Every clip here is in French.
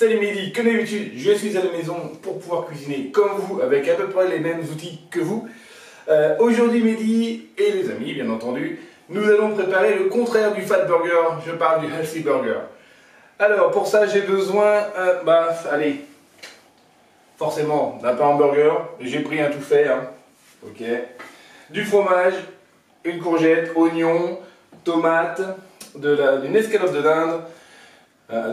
Salut Mehdi, comme d'habitude, je suis à la maison pour pouvoir cuisiner comme vous, avec à peu près les mêmes outils que vous. Aujourd'hui Mehdi et les amis, bien entendu, nous allons préparer le contraire du fat burger, je parle du healthy burger. Alors pour ça j'ai besoin, allez, forcément d'un pain hamburger, j'ai pris un tout fait, hein. Ok. Du fromage, une courgette, oignon, tomate, d'une escalope de dinde,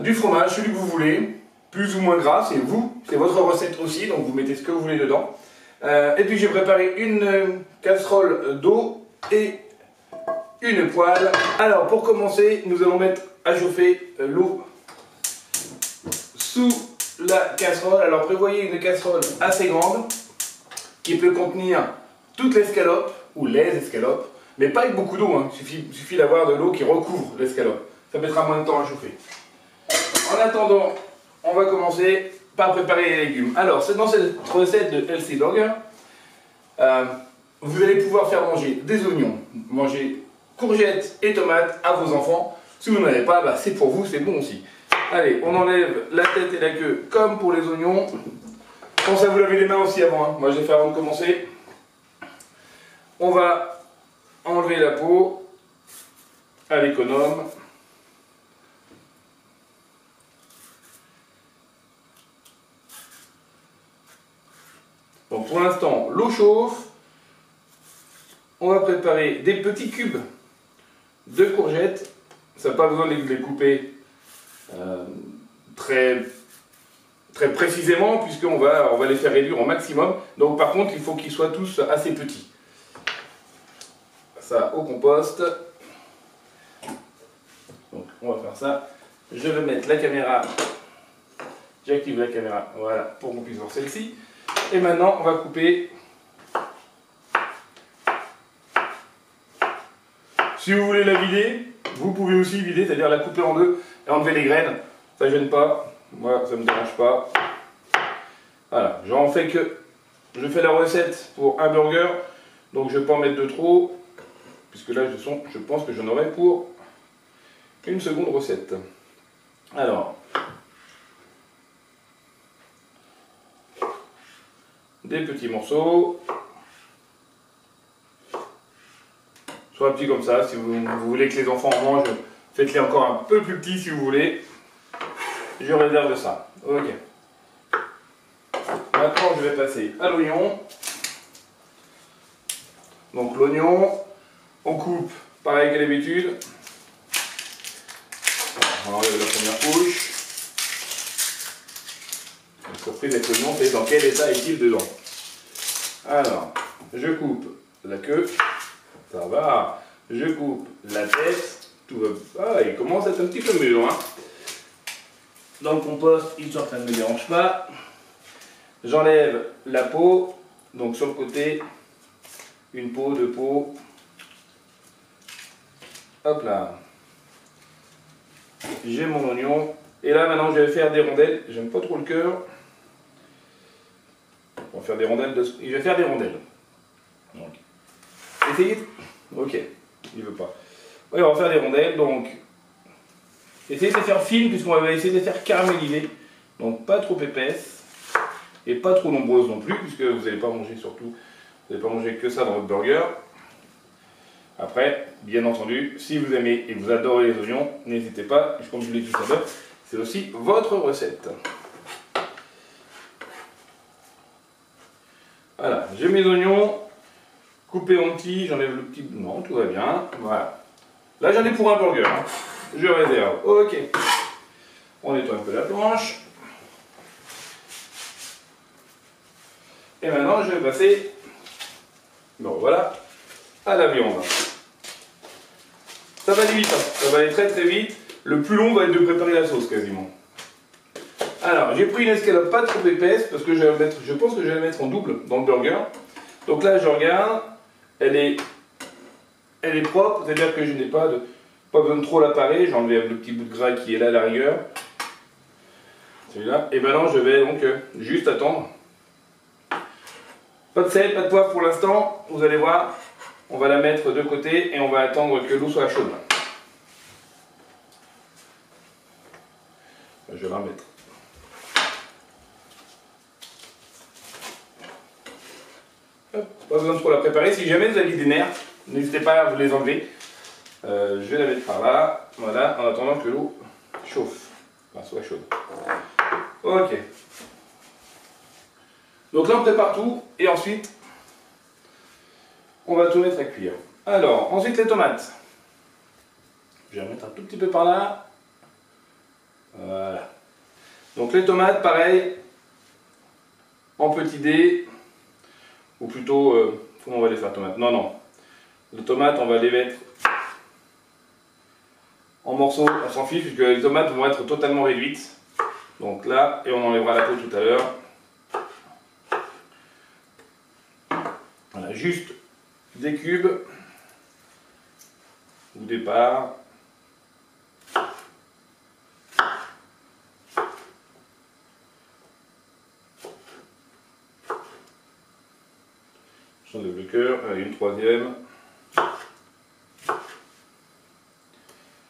du fromage, celui que vous voulez, plus ou moins gras, c'est vous, c'est votre recette aussi, donc vous mettez ce que vous voulez dedans. Et puis j'ai préparé une casserole d'eau et une poêle. Alors pour commencer, nous allons mettre à chauffer l'eau sous la casserole. Alors prévoyez une casserole assez grande qui peut contenir toute l'escalope ou les escalopes, mais pas avec beaucoup d'eau, hein. Il suffit d'avoir de l'eau qui recouvre l'escalope. Ça mettra moins de temps à chauffer. En attendant, on va commencer par préparer les légumes. Alors, dans cette recette de Healthy Burger, vous allez pouvoir faire manger des oignons, manger courgettes et tomates à vos enfants. Si vous n'en avez pas, c'est pour vous, c'est bon aussi. Allez, on enlève la tête et la queue comme pour les oignons. Pensez à vous laver les mains aussi avant, hein. Moi, je l'ai fait avant de commencer. On va enlever la peau à l'économe. Donc pour l'instant, l'eau chauffe. On va préparer des petits cubes de courgettes. Ça n'a pas besoin de les couper très précisément, puisqu'on va les faire réduire au maximum. Donc par contre, il faut qu'ils soient tous assez petits. Ça au compost. Donc on va faire ça. Je vais mettre la caméra. J'active la caméra, voilà, pour qu'on puisse voir celle-ci. Et maintenant, on va couper. Si vous voulez la vider, vous pouvez aussi vider, c'est-à-dire la couper en deux et enlever les graines. Ça ne gêne pas. Moi, ça ne me dérange pas. Voilà, j'en fais que. Je fais la recette pour un burger, donc je ne vais pas en mettre de trop, puisque là, je pense que j'en aurai pour une seconde recette. Alors. Des petits morceaux, soit petits comme ça. Si vous voulez que les enfants en mangent, faites-les encore un peu plus petits si vous voulez. Je réserve ça. Ok. Maintenant, je vais passer à l'oignon. Donc l'oignon, on coupe pareil qu'à l'habitude. On enlève la première couche. La surprise avec l'oignon, c'est dans quel état est-il dedans. Alors, je coupe la queue, ça va. Je coupe la tête, tout va. Ah, il commence à être un petit peu mûr, hein. Dans le compost, histoire que ça ne me dérange pas. J'enlève la peau, donc sur le côté, une peau, deux peaux. Hop là. J'ai mon oignon. Et là, maintenant, je vais faire des rondelles. J'aime pas trop le cœur. On va faire des rondelles. Je vais faire des rondelles. Donc, essayez. Ok, il veut pas. Oui, on va faire des rondelles. Donc, essayez de les faire fines, puisqu'on va essayer de les faire caraméliser. Donc, pas trop épaisses et pas trop nombreuses non plus, puisque vous n'allez pas manger surtout. Vous n'allez pas manger que ça dans votre burger. Après, bien entendu, si vous aimez et que vous adorez les oignons, n'hésitez pas. Comme je l'ai dit tout à l'heure, c'est aussi votre recette. Voilà, j'ai mes oignons coupés en petits, j'enlève le petit... Non, tout va bien. Voilà. Là, j'en ai pour un burger, hein. Je réserve. Ok. On nettoie un peu la planche. Et maintenant, je vais passer... Bon, voilà, à la viande. Ça va aller vite, hein. Ça va aller très très vite. Le plus long va être de préparer la sauce quasiment. Alors, j'ai pris une escalope pas trop épaisse parce que je pense que je vais la mettre en double dans le burger. Donc là, je regarde, elle est propre, c'est-à-dire que je n'ai pas besoin de trop l'apparaît. J'ai enlevé le petit bout de gras qui est là à la rigueur. Celui-là. Et maintenant, je vais donc juste attendre. Pas de sel, pas de poivre pour l'instant. Vous allez voir, on va la mettre de côté et on va attendre que l'eau soit chaude. Je vais la remettre besoin de trop la préparer. Si jamais vous avez des nerfs, n'hésitez pas à vous les enlever. Je vais la mettre par là, voilà, en attendant que l'eau chauffe, enfin soit chaude. Ok. Donc là on prépare tout et ensuite on va tout mettre à cuire. Alors, ensuite les tomates. Je vais remettre un tout petit peu par là. Voilà. Donc les tomates, pareil, en petits dés, ou plutôt, comment on va les faire tomates? Non, non. Les tomates, on va les mettre en morceaux, on s'en fiche, puisque les tomates vont être totalement réduites. Donc là, et on enlèvera la peau tout à l'heure. Voilà, juste des cubes, ou des parts. J'enlève le cœur, une troisième.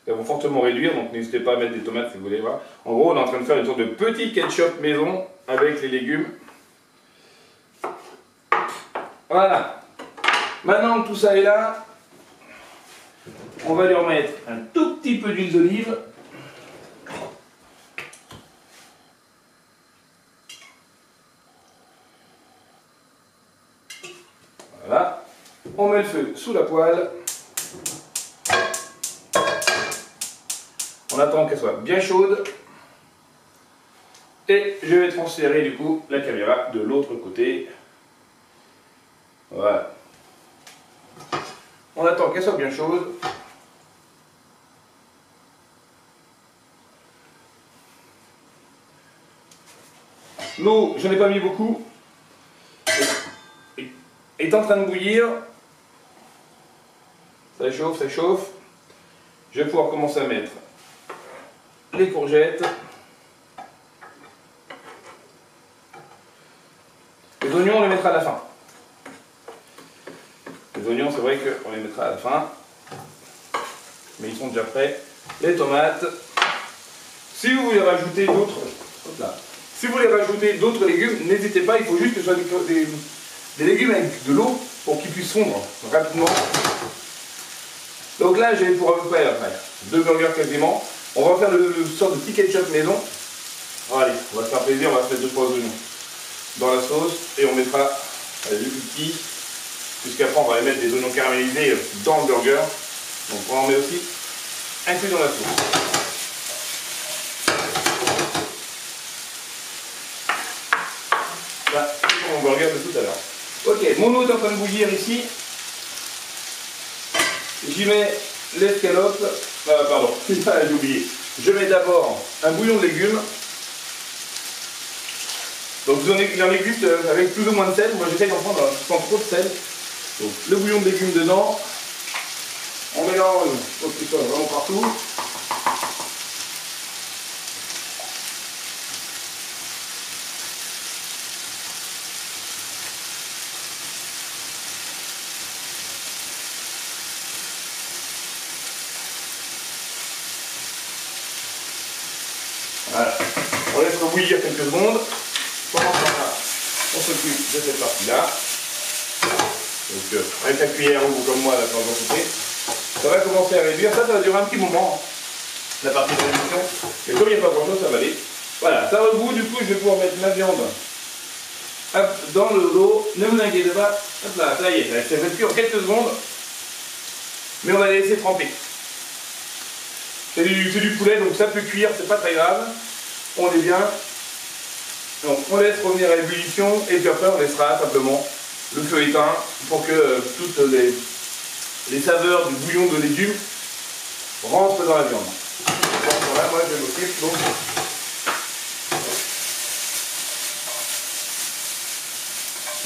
Elles vont fortement réduire, donc n'hésitez pas à mettre des tomates si vous voulez voir. En gros, on est en train de faire une sorte de petit ketchup maison avec les légumes. Voilà. Maintenant que tout ça est là, on va lui remettre un tout petit peu d'huile d'olive. Voilà. On met le feu sous la poêle. On attend qu'elle soit bien chaude. Et je vais transférer du coup la caméra de l'autre côté. Voilà. On attend qu'elle soit bien chaude. L'eau, je n'ai pas mis beaucoup, est en train de bouillir. Ça chauffe, ça chauffe. Je vais pouvoir commencer à mettre les courgettes. Les oignons, on les mettra à la fin. Les oignons, c'est vrai qu'on les mettra à la fin. Mais ils sont déjà prêts. Les tomates. Si vous voulez rajouter d'autres... Si vous voulez rajouter d'autres légumes, n'hésitez pas, il faut juste que ce soit des légumes avec de l'eau pour qu'ils puissent fondre rapidement. Donc là, j'ai pour à peu près deux burgers quasiment. On va faire le sorte de petit ketchup maison. Allez, on va se faire plaisir, on va se mettre 2-3 oignons dans la sauce et on mettra les plus petits, puisqu'après on va mettre des oignons caramélisés dans le burger. Donc on en met aussi inclus dans la sauce. Là, c'est mon burger de tout à l'heure. Ok, mon eau est en train de bouillir ici. J'y mets l'escalope. Pardon, j'ai oublié. Je mets d'abord un bouillon de légumes. Donc il y en existe avec plus ou moins de sel. Moi j'essaie d'en prendre sans trop de sel. Donc le bouillon de légumes dedans. On mélange pour qu'il soit vraiment partout. Voilà. On laisse rebouillir quelques secondes. Pendant ce temps-là, on s'occupe de cette partie-là. Donc avec la cuillère ou comme moi, la quantité. Ça va commencer à réduire. Ça va durer un petit moment, la partie de réduction. Et comme il n'y a pas grand-chose, ça va aller. Voilà, ça rebout. Du coup, je vais pouvoir mettre la viande dans le lot. Ne vous inquiétez pas. Hop là, ça y est, ça va cuire en quelques secondes. Mais on va les laisser tremper. C'est du poulet, donc ça peut cuire, c'est pas très grave. On est bien. Donc on laisse revenir à l'ébullition et puis après on laissera simplement le feu éteint pour que toutes les saveurs du bouillon de légumes rentrent dans la viande. Donc voilà, moi je m'occupe donc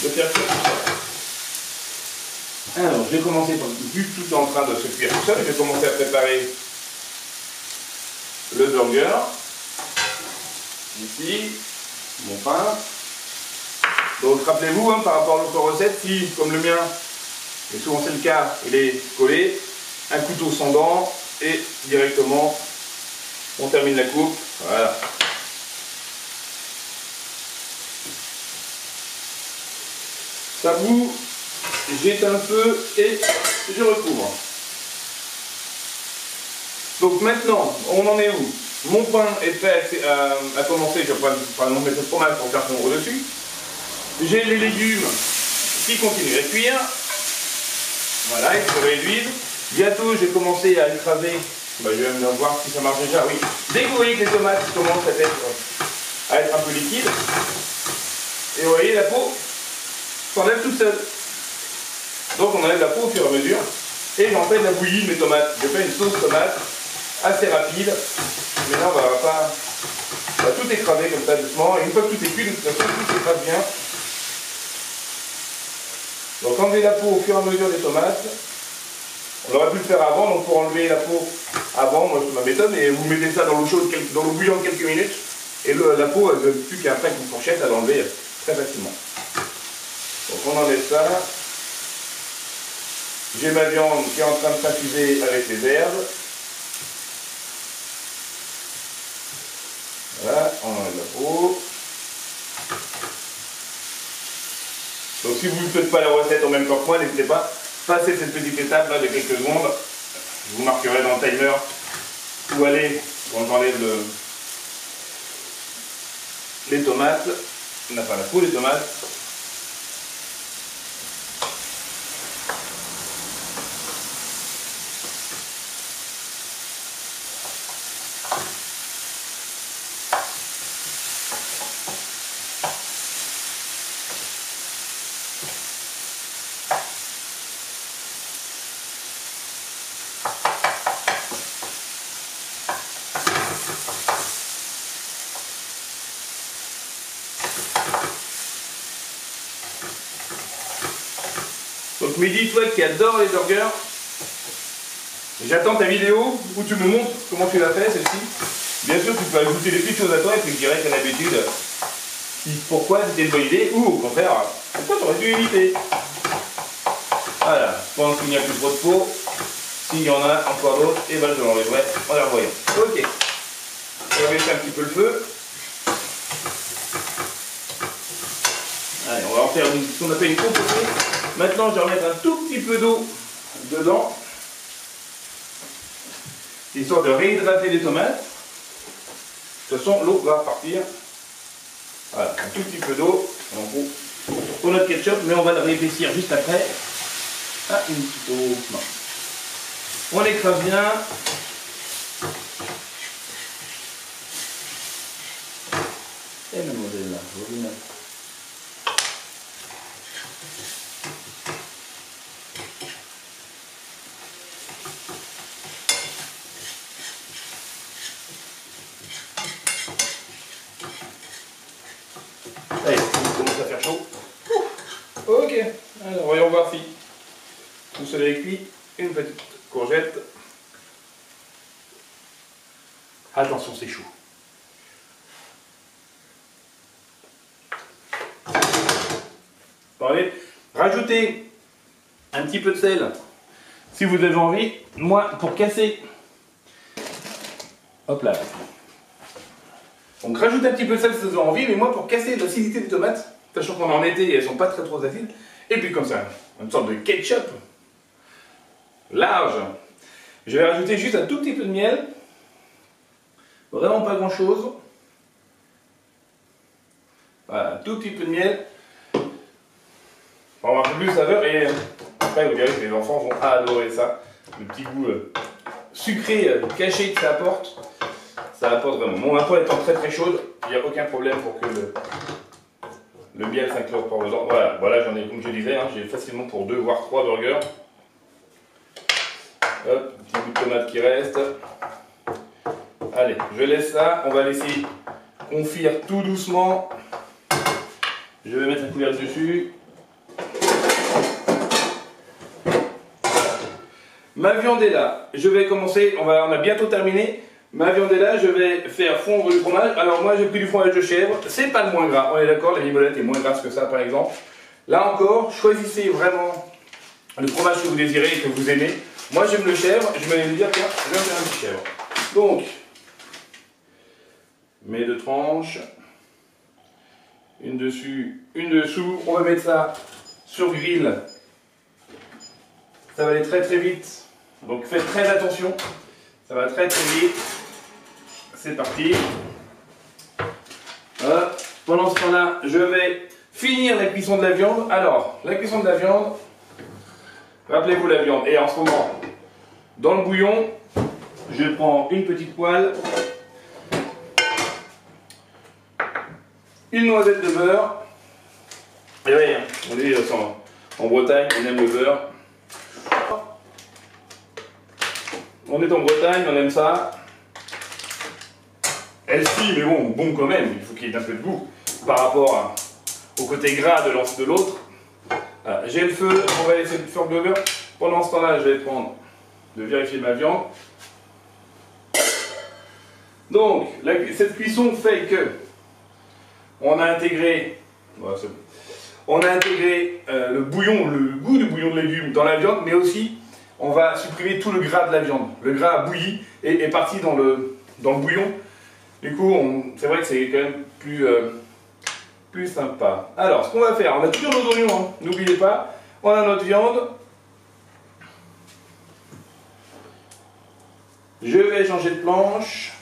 de faire cuire tout ça. Alors je vais commencer, vu que tout est en train de se cuire tout seul, je vais commencer à préparer le burger. Ici, mon pain. Donc rappelez-vous, par rapport à l'autre recette, si, comme le mien, et souvent c'est le cas, il est collé, un couteau sans dents, et directement, on termine la coupe. Voilà. Ça bout. j'éteins le feu et je recouvre. Donc maintenant, on en est où? Mon pain est fait à commencer, je vais prendre mettre le fromage pour faire fondre dessus. J'ai les légumes qui continuent à cuire. Voilà, ils se réduisent. Bientôt, je vais commencer à écraser. Je vais même voir si ça marche déjà. Oui. Dès que vous voyez que les tomates commencent à être un peu liquides, et vous voyez, la peau s'enlève toute seule. Donc, on enlève la peau au fur et à mesure. Et j'en fais de la bouillie de mes tomates. Je fais une sauce tomate assez rapide. Mais là, on va tout écraser comme ça doucement. Et une fois que tout est cuit, de toute façon, tout s'écrase bien. Donc enlever la peau au fur et à mesure des tomates. On aurait pu le faire avant, donc pour enlever la peau avant, moi c'est ma méthode, et vous mettez ça dans l'eau chaude, dans l'eau bouillante quelques minutes, et la peau, elle ne donne plus qu'après avec une fourchette à l'enlever très facilement. Donc on enlève ça. J'ai ma viande qui est en train de s'infuser avec les herbes. Voilà, on enlève la peau. Donc si vous ne faites pas la recette en même temps que moi, n'hésitez pas, passez cette petite étape là de quelques secondes. Je vous marquerai dans le timer où aller quand j'enlève les tomates, enfin la peau des tomates. Donc Mehdi, toi qui adore les burgers, j'attends ta vidéo où tu me montres comment tu l'as fait celle-ci. Bien sûr, tu peux ajouter des petites choses à toi et puis je dirais qu'à l'habitude, pourquoi c'était une bonne idée ou au contraire, pourquoi tu aurais dû éviter. Voilà, je pense qu'il n'y a plus trop de peau. S'il y en a encore d'autres, et ben je l'enlèverai en les revoyant. Ok, on va baisser un petit peu le feu. Allez, on va en faire ce qu'on appelle une compotée. Maintenant, je vais remettre un tout petit peu d'eau dedans, histoire de réhydrater les tomates. De toute façon, l'eau va partir. Voilà, un tout petit peu d'eau pour notre ketchup, mais on va le réépaissir juste après. Ah, une petite eau. Non. On l'écrase bien. Et mademoiselle là, je vous remercie. Allez, il commence à faire chaud. Ok, alors voyons voir si tout cela est cuit. Une petite courgette. Attention, c'est chaud. Bon, allez, rajoutez un petit peu de sel si vous avez envie. Moi, pour casser, hop là. Donc rajoutez un petit peu de sel si vous avez envie, mais moi pour casser l'acidité des tomates, sachant qu'on est en été et elles sont pas très trop acides, et puis comme ça, une sorte de ketchup large, je vais rajouter juste un tout petit peu de miel, vraiment pas grand chose. Voilà, un tout petit peu de miel. On va avoir un peu plus de saveur et après vous verrez que les enfants vont adorer ça. Le petit goût sucré caché que ça apporte. Ça apporte vraiment. Mon poêle étant très très chaude, il n'y a aucun problème pour que le miel s'incorpore dedans. Voilà, voilà j'en ai, comme je disais, hein, j'ai facilement pour 2 voire 3 burgers. Hop, petit bout de tomate qui reste. Allez, je laisse ça. On va laisser confire tout doucement. Je vais mettre un couvercle dessus. Ma viande est là. Je vais commencer, on a bientôt terminé. Ma viande est là, je vais faire fondre du fromage. Alors moi j'ai pris du fromage de chèvre, c'est pas le moins gras, on est d'accord, la mimolette est moins grasse que ça par exemple. Là encore, choisissez vraiment le fromage que vous désirez et que vous aimez. Moi j'aime le chèvre, je vais me dire tiens, je vais faire un petit chèvre. Donc, mes 2 tranches, une dessus, une dessous, on va mettre ça sur grill ça va aller très très vite. Donc faites très attention, ça va très très vite. C'est parti. Voilà. Pendant ce temps-là, je vais finir la cuisson de la viande. Alors, la cuisson de la viande, rappelez-vous la viande. Et en ce moment, dans le bouillon, je prends une petite poêle, une noisette de beurre. Et oui, on est en Bretagne, on aime le beurre. On est en Bretagne, on aime ça. Healthy, mais bon quand même, il faut qu'il y ait un peu de goût par rapport au côté gras de l'autre. J'ai le feu, on va laisser le feu de beurre. Pendant ce temps-là, je vais prendre de vérifier ma viande. Donc, cette cuisson fait que on a intégré, voilà, c'est bon. On a intégré le bouillon, le goût du bouillon de légumes dans la viande, mais aussi on va supprimer tout le gras de la viande. Le gras bouilli et est parti dans le bouillon. Du coup, c'est vrai que c'est quand même plus sympa. Alors, ce qu'on va faire, on a toujours nos oignons, hein, n'oubliez pas. On a notre viande. Je vais changer de planche.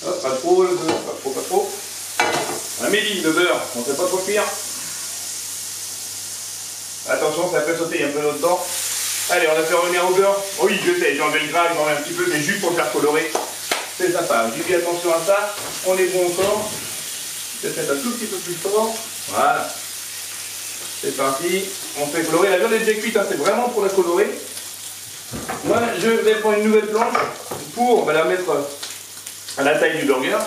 Hop, pas trop le beurre, pas trop. Un midi de beurre, on ne fait pas trop cuire. Attention, ça peut sauter un peu dedans. Allez, on va faire revenir au beurre. Oh oui, je sais, j'ai enlevé le gras, j'ai enlevé un petit peu, mais juste pour le faire colorer. C'est sympa, j'ai fait attention à ça. On est bon encore. Je vais mettre un tout petit peu plus fort. Voilà. C'est parti. On fait colorer. La viande est déjà cuite, hein, c'est vraiment pour la colorer. Moi, je vais prendre une nouvelle planche pour la mettre à la taille du burger.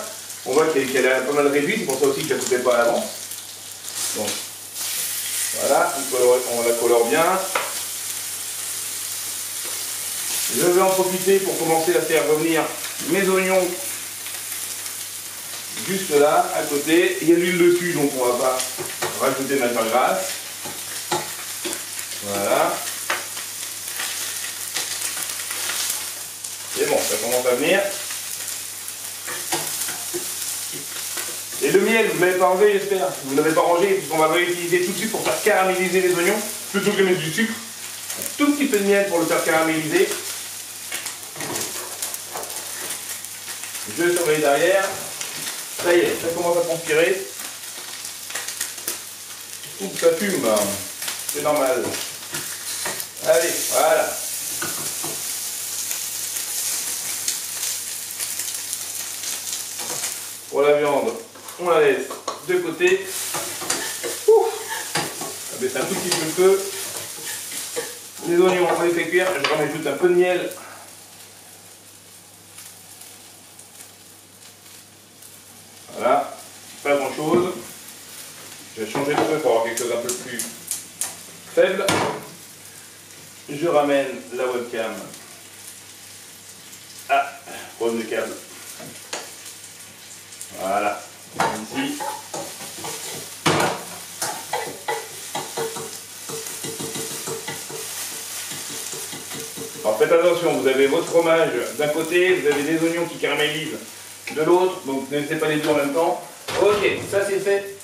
On voit qu'elle est pas mal réduite, c'est pour ça aussi que je ne la coupais pas à l'avance. Donc, voilà, on la colore bien. Je vais en profiter pour commencer à faire revenir mes oignons juste là, à côté. Il y a de l'huile dessus, donc on ne va pas rajouter de matière grasse. Voilà. C'est bon, ça commence à venir. Et le miel, vous ne l'avez pas enlevé, j'espère. Vous ne l'avez pas rangé, puisqu'on va réutiliser tout de suite pour faire caraméliser les oignons, plutôt que de mettre du sucre. Un tout petit peu de miel pour le faire caraméliser. Je surveille derrière. Ça y est, ça commence à transpirer. Ouh, ça fume, c'est normal. Allez, voilà. Pour la viande, on la laisse de côté. On baisse un tout petit peu le feu. Les oignons, on les fait cuire. Je rajoute un peu de miel. Voilà, pas grand chose. Je vais changer de feu pour avoir quelque chose d'un peu plus faible. Je ramène la webcam. Ah, problème de câble. Voilà, ici. Alors faites attention, vous avez votre fromage d'un côté, vous avez des oignons qui caramélisent de l'autre, donc ne laissez pas les deux en même temps. Ok, ça c'est fait.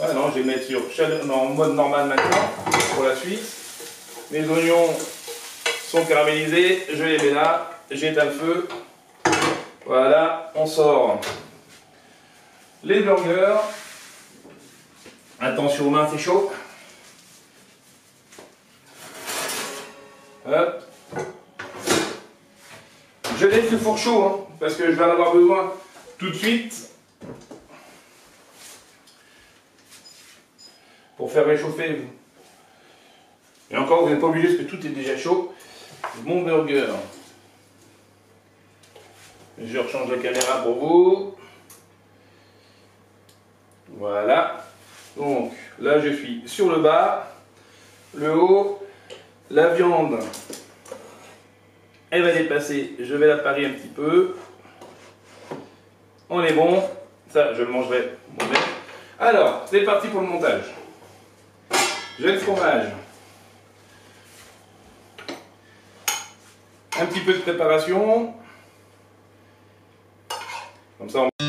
Ouais, non, je vais mettre sur en mode normal maintenant pour la suite. Mes oignons sont caramélisés, je les mets là, j'éteins le feu. Voilà, on sort les burgers. Attention aux mains, c'est chaud. Hop. Je laisse le four chaud, hein, parce que je vais en avoir besoin tout de suite pour faire réchauffer. Et encore, vous n'êtes pas obligé parce que tout est déjà chaud. Mon burger. Je rechange la caméra pour vous. Voilà. Donc là, je suis sur le bas, le haut, la viande. Elle va dépasser, je vais la parer un petit peu. On est bon. Ça, je le mangerai moi-même. Alors, c'est parti pour le montage. J'ai le fromage. Un petit peu de préparation. Comme ça, on...